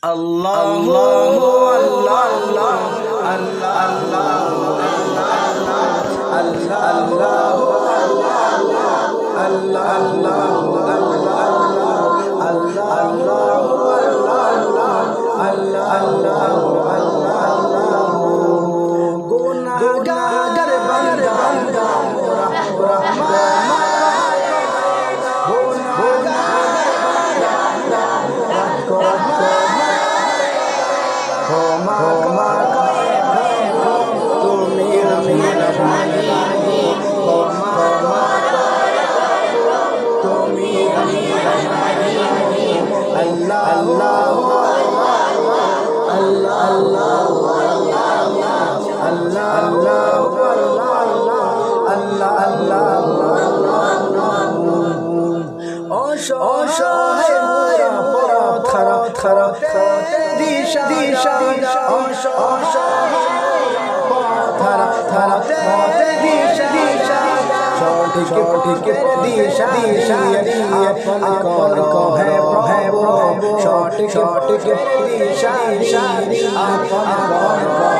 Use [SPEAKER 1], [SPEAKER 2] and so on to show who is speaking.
[SPEAKER 1] আল্লাহ আল্লাহ আল্লাহ গুনাহগার বান্দা ক্ষমা তুমি আল্লাহ আল্লাহ আল্লাহ অসহায় দিশা সঠিক দিশা আপন করো হে প্রভু সঠিক দিশা আপন করো